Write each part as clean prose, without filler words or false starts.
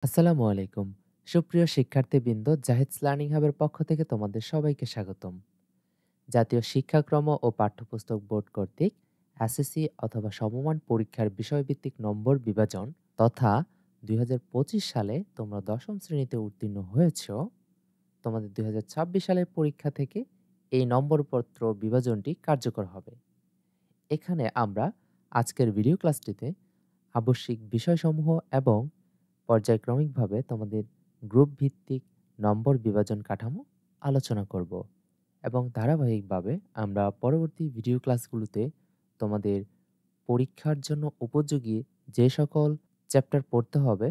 আসসালামু আলাইকুম। সুপ্রিয় শিক্ষার্থীবৃন্দ, জাহিদস লার্নিং হাবের পক্ষ থেকে তোমাদের সবাইকে স্বাগতম। জাতীয় শিক্ষাক্রম ও পাঠ্যপুস্তক বোর্ড কর্তৃক এসএসসি অথবা সমমান পরীক্ষার বিষয়ভিত্তিক নম্বর বিভাজন তথা ২০২৫ সালে তোমরা দশম শ্রেণীতে উত্তীর্ণ হয়েছ। তোমাদের ২০২৬ সালের পরীক্ষা থেকে এই নম্বরপত্র বিভাজনটি কার্যকর হবে। এখানে আমরা আজকের ভিডিও ক্লাসটিতে আবশ্যিক বিষয়সমূহ এবং পর্যায়ক্রমিকভাবে তোমাদের গ্রুপ ভিত্তিক নম্বর বিভাজন কাঠামো আলোচনা করব এবং ধারাবাহিকভাবে আমরা পরবর্তী ভিডিও ক্লাসগুলোতে তোমাদের পরীক্ষার জন্য উপযোগী যে সকল চ্যাপ্টার পড়তে হবে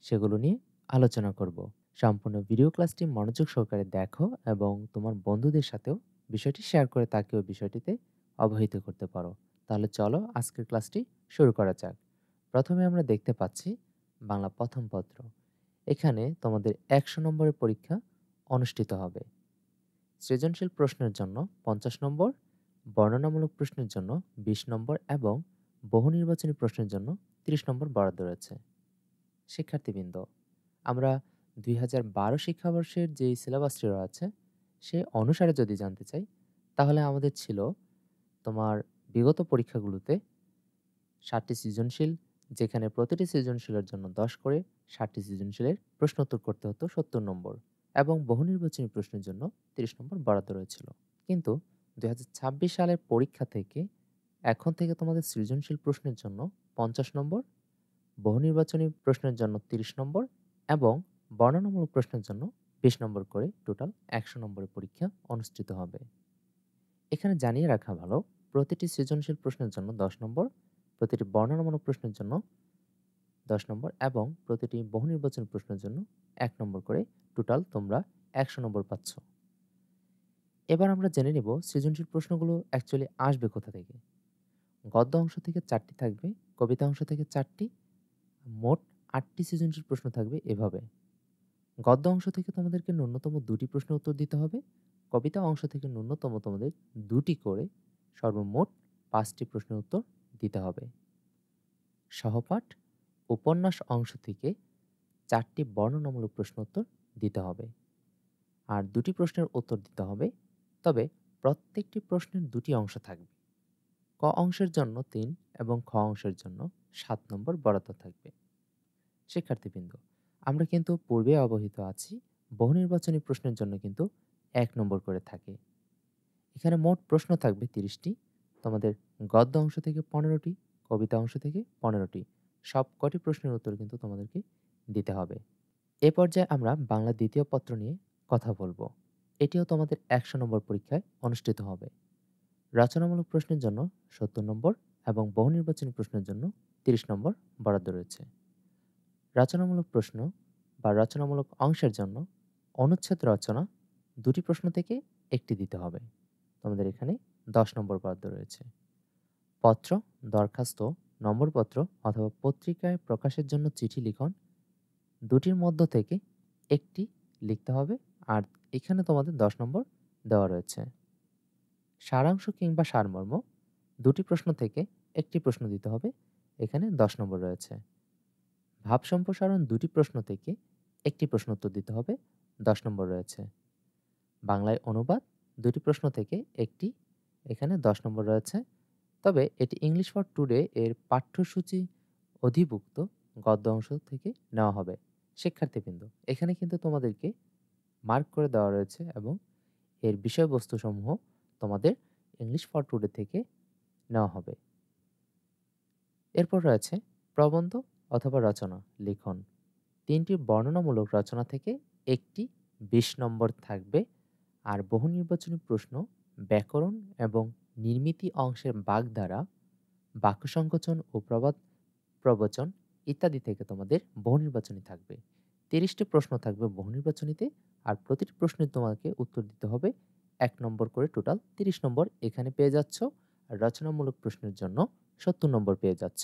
সেগুলো নিয়ে আলোচনা করব। সম্পূর্ণ ভিডিও ক্লাসটি মনোযোগ সহকারে দেখো এবং তোমার বন্ধুদের সাথেও বিষয়টি শেয়ার করে তাকেও বিষয়টিতে অবহিত করতে পারো। তাহলে চলো আজকের ক্লাসটি শুরু করা যাক। প্রথমে আমরা দেখতে পাচ্ছি বাংলা প্রথম পত্র। এখানে তোমাদের ১০০ নম্বরের পরীক্ষা অনুষ্ঠিত হবে। সৃজনশীল প্রশ্নের জন্য ৫০ নম্বর, বর্ণনামূলক প্রশ্নের জন্য ২০ নম্বর এবং বহু নির্বাচনী প্রশ্নের জন্য ৩০ নম্বর বরাদ্দ রয়েছে। শিক্ষার্থীবৃন্দ, আমরা ২০১২ শিক্ষাবর্ষের যেই সিলেবাসটি রয়েছে সে অনুসারে যদি জানতে চাই তাহলে আমাদের ছিল তোমার বিগত পরীক্ষাগুলোতে ৭টি সৃজনশীল, যেখানে প্রতিটি সৃজনশীলের জন্য ১০ করে, ৭টি সৃজনশীলের প্রশ্নোত্তর করতে হতো ৭০ নম্বর এবং বহু নির্বাচনী প্রশ্নের জন্য ৩০ নম্বর বরাদ্দ রয়েছিল। কিন্তু ২০২৬ সালের পরীক্ষা থেকে এখন থেকে তোমাদের সৃজনশীল প্রশ্নের জন্য ৫০ নম্বর, বহু নির্বাচনী প্রশ্নের জন্য ৩০ নম্বর এবং বর্ণনামূলক প্রশ্নের জন্য ২০ নম্বর করে টোটাল ১০০ নম্বরের পরীক্ষা অনুষ্ঠিত হবে। এখানে জানিয়ে রাখা ভালো, প্রতিটি সৃজনশীল প্রশ্নের জন্য ১০ নম্বর, প্রতিটি বর্ণনামূলক প্রশ্নের জন্য ১০ নম্বর এবং প্রতিটি বহু নির্বাচনী প্রশ্নের জন্য ১ নম্বর করে টোটাল তোমরা ১০০ নম্বর পাচ্ছ। এবার আমরা জেনে নেব সৃজনশীল প্রশ্নগুলো অ্যাকচুয়ালি আসবে কোথা থেকে। গদ্য অংশ থেকে ৪টি থাকবে, কবিতা অংশ থেকে ৪টি, মোট ৮টি সৃজনশীল প্রশ্ন থাকবে এভাবে। গদ্য অংশ থেকে তোমাদেরকে ন্যূনতম ২টি প্রশ্নের উত্তর দিতে হবে, কবিতা অংশ থেকে ন্যূনতম তোমাদের ২টি করে সর্বমোট ৫টি প্রশ্নের উত্তর দিতে হবে। সহপাঠ উপন্যাস অংশ থেকে ৪টি বর্ণনামূলক প্রশ্ন উত্তর দিতে হবে আর ২টি প্রশ্নের উত্তর দিতে হবে। তবে প্রত্যেকটি প্রশ্নের ২টি অংশ থাকবে। ক অংশের জন্য ৩ এবং খ অংশের জন্য ৭ নম্বর বরাদ্দ থাকবে। শিক্ষার্থীবৃন্দ, আমরা কিন্তু পূর্বে অবহিত আছি বহু নির্বাচনী প্রশ্নের জন্য কিন্তু ১ নম্বর করে থাকে। এখানে মোট প্রশ্ন থাকবে ৩০টি, তোমাদের গদ্য অংশ থেকে ১৫টি, কবিতা অংশ থেকে ১৫টি, সব কটি প্রশ্নের উত্তর কিন্তু তোমাদেরকে দিতে হবে। এ পর্যায়ে আমরা বাংলা দ্বিতীয় পত্র নিয়ে কথা বলবো। এটিও তোমাদের ১০০ নম্বর পরীক্ষায় অনুষ্ঠিত হবে। রচনামূলক প্রশ্নের জন্য ৭০ নম্বর এবং বহু নির্বাচনী প্রশ্নের জন্য ৩০ নম্বর বরাদ্দ রয়েছে। রচনামূলক প্রশ্ন বা রচনামূলক অংশের জন্য অনুচ্ছেদ রচনা ২টি প্রশ্ন থেকে ১টি দিতে হবে। তোমাদের এখানে ১০ নম্বর বরাদ্দ রয়েছে। পত্র, দরখাস্ত, নম্বরপত্র অথবা পত্রিকায় প্রকাশের জন্য চিঠি লিখন ২টির মধ্য থেকে ১টি লিখতে হবে আর এখানে তোমাদের ১০ নম্বর দেওয়া রয়েছে। সারাংশ কিংবা সারমর্ম ২টি প্রশ্ন থেকে ১টি প্রশ্ন দিতে হবে, এখানে ১০ নম্বর রয়েছে। ভাব সম্প্রসারণ ২টি প্রশ্ন থেকে ১টি প্রশ্ন উত্তর দিতে হবে, ১০ নম্বর রয়েছে। বাংলায় অনুবাদ ২টি প্রশ্ন থেকে ১টি, এখানে ১০ নম্বর রয়েছে। তবে এটি ইংলিশ ফর টুডে এর পাঠ্যসূচি অধিভুক্ত গদ্য অংশ থেকে নেওয়া হবে। শিক্ষার্থীবৃন্দ, এখানে কিন্তু তোমাদেরকে মার্ক করে দেওয়া রয়েছে এবং এর বিষয়বস্তুসমূহ তোমাদের ইংলিশ ফর টুডে থেকে নেওয়া হবে। এরপর রয়েছে প্রবন্ধ অথবা রচনা লিখন। ৩টি বর্ণনামূলক রচনা থেকে ১টি ২০ নম্বর থাকবে আর বহু নির্বাচনী প্রশ্ন ব্যাকরণ এবং নির্মিতি অংশের বাগধারা, বাক্য সংকোচন ও প্রবাদ প্রবচন ইত্যাদি থেকে তোমাদের বহু নির্বাচনী থাকবে। ৩০টি প্রশ্ন থাকবে বহু নির্বাচনীতে আর প্রতিটি প্রশ্নে তোমাকে উত্তর দিতে হবে ১ নম্বর করে টোটাল ৩০ নম্বর এখানে পেয়ে যাচ্ছ। আর রচনামূলক প্রশ্নের জন্য ৭০ নম্বর পেয়ে যাচ্ছ।